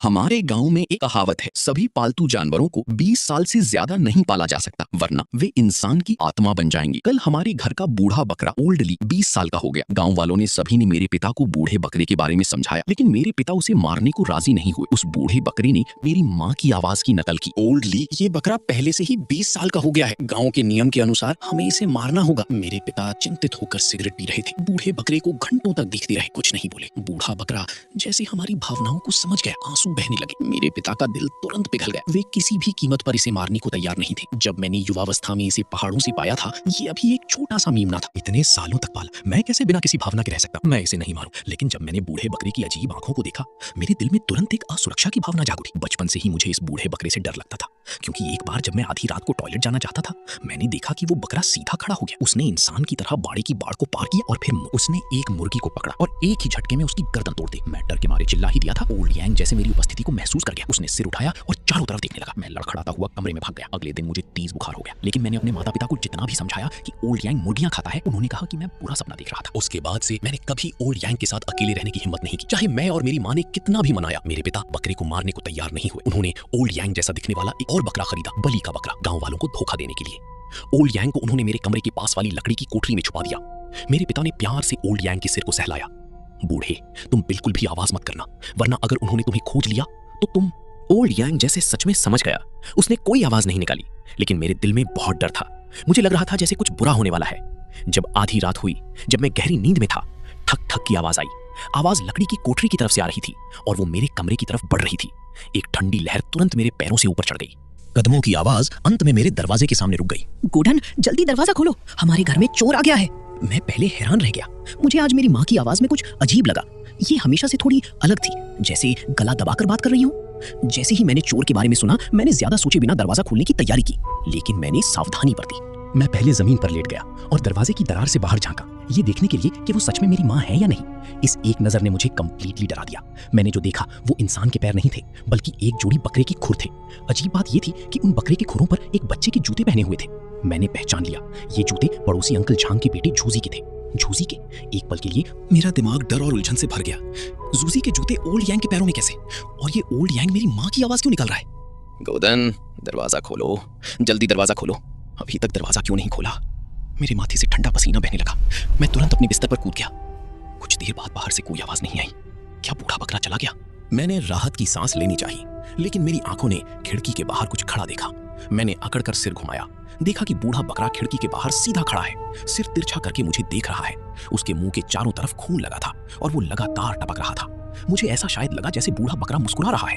हमारे गांव में एक कहावत है, सभी पालतू जानवरों को 20 साल से ज्यादा नहीं पाला जा सकता वरना वे इंसान की आत्मा बन जाएंगे। कल हमारे घर का बूढ़ा बकरा ओल्डली 20 साल का हो गया। गांव वालों ने सभी ने मेरे पिता को बूढ़े बकरे के बारे में समझाया, लेकिन मेरे पिता उसे मारने को राजी नहीं हुए। उस बूढ़े बकरे ने मेरी माँ की आवाज की नकल की। ओल्डली, ये बकरा पहले से ही 20 साल का हो गया है। गांव के नियम के अनुसार हमें इसे मारना होगा। मेरे पिता चिंतित होकर सिगरेट पी रहे थे। बूढ़े बकरे को घंटों तक देखते रहे, कुछ नहीं बोले। बूढ़ा बकरा जैसे हमारी भावनाओं को समझ गया, आंसू बहने लगे। मेरे पिता का दिल तुरंत पिघल गया। वे किसी भी कीमत पर इसे मारने को तैयार नहीं थे। जब मैंने युवावस्था में इसे पहाड़ों से पाया था, ये अभी एक छोटा सा मेमना था। इतने सालों तक पाला, मैं कैसे बिना किसी भावना के रह सकता? मैं इसे नहीं मारूं। लेकिन जब मैंने बूढ़े बकरे की अजीब आंखों को देखा, मेरे दिल में तुरंत एक असुरक्षा की भावना जाग उठी। बचपन से ही मुझे इस बूढ़े बकरे से डर लगता था, क्योंकि एक बार जब मैं आधी रात को टॉयलेट जाना चाहता था, मैंने देखा कि वो बकरा सीधा खड़ा हो गया। उसने इंसान की तरह बाड़े की बाड़ को पार किया और फिर उसने एक मुर्गी को पकड़ा और एक ही झटके में उसकी गर्दन तोड़ दी। मैं डर के मारे चिल्ला ही दिया था। ओल्ड यांग जैसे मेरी उपस्थिति को महसूस कर गया। उसने सिर उठाया और चारों तरफ देखने लगा। मैं लड़खड़ाता हुआ कमरे में भाग गया। अगले दिन मुझे तेज बुखार हो गया, लेकिन मैंने अपने माता पिता को जितना भी समझाया कि ओल्ड यांग मुर्गियां खाता है, उन्होंने कहा कि मैं बुरा सपना देख रहा था। उसके बाद से मैंने कभी ओल्ड यांग के साथ अकेले रहने की हिम्मत नहीं की, चाहे मैं और मेरी माँ ने कितना भी मनाया। मेरे पिता बकरे को मारने को तैयार नहीं हुए। उन्होंने ओल्ड यांग जैसा दिखने वाला एक और बकरा खरीदा, बलि का बकरा, गाँव वालों को धोखा देने के लिए। ओल्ड यांग को उन्होंने मेरे कमरे के पास वाली लकड़ी की कोठरी में छुपा दिया। मेरे पिता ने प्यार से ओल्ड यांग के सिर को सहलाया। बूढ़े, तुम बिल्कुल भी आवाज मत करना, वरना अगर उन्होंने तुम्हें खोज लिया तो तुम। ओल्ड यांग जैसे सच में समझ गया। उसने कोई आवाज नहीं निकाली, लेकिन मेरे दिल में बहुत डर था। मुझे लग रहा था जैसे कुछ बुरा होने वाला है। जब आधी रात हुई, जब मैं गहरी नींद में था, ठक ठक की आवाज आई। आवाज लकड़ी की कोठरी की तरफ से आ रही थी और वो मेरे कमरे की तरफ बढ़ रही थी। एक ठंडी लहर तुरंत मेरे पैरों से ऊपर चढ़ गई। कदमों की आवाज अंत में मेरे दरवाजे के सामने रुक गई। गोडन, जल्दी दरवाजा खोलो, हमारे घर में चोर आ गया है। मैं पहले हैरान रह गया। मुझे आज मेरी माँ की आवाज में कुछ अजीब लगा। ये हमेशा से थोड़ी अलग थी, जैसे गला दबाकर बात कर रही हूँ। जैसे ही मैंने चोर के बारे में सुना, मैंने ज्यादा सोचे बिना दरवाजा खोलने की तैयारी की, लेकिन मैंने सावधानी बरती। मैं पहले जमीन पर लेट गया और दरवाजे की दरार से बाहर झांका, ये देखने के लिए कि वो सच में मेरी माँ है या नहीं। इस एक नजर ने मुझे कंप्लीटली डरा दिया। मैंने जो देखा वो इंसान के पैर नहीं थे, बल्कि एक जोड़ी बकरे के खुर थे। अजीब बात ये थी कि उन बकरे के खुरों पर एक बच्चे के जूते पहने हुए थे। मैंने पहचान लिया, ये जूते पड़ोसी अंकल झांग के बेटे झूसी के थे। झूसी के? एक पल के लिए मेरा दिमाग डर और उलझन से भर गया। झूसी के जूते ओल्ड यांग के पैरों में कैसे? और ये ओल्ड यांग मेरी माँ की आवाज क्यों निकाल रहा है? गोदन, दरवाजा खोलो, जल्दी दरवाजा खोलो। अभी तक दरवाजा क्यों नहीं खोला? मेरे माथे से ठंडा पसीना बहने लगा। मैं तुरंत अपने बिस्तर पर कूद गया। कुछ देर बाद बाहर से कोई आवाज नहीं आई। क्या बूढ़ा बकरा चला गया? मैंने राहत की सांस लेनी चाहिए, लेकिन मेरी आंखों ने खिड़की के बाहर कुछ खड़ा देखा। मैंने अकड़कर सिर घुमाया, देखा कि बूढ़ा बकरा खिड़की के बाहर सीधा खड़ा है, सिर तिरछा करके मुझे देख रहा है। उसके मुंह के चारों तरफ खून लगा था और वो लगातार टपक रहा था। मुझे ऐसा शायद लगा जैसे बूढ़ा बकरा मुस्कुरा रहा है।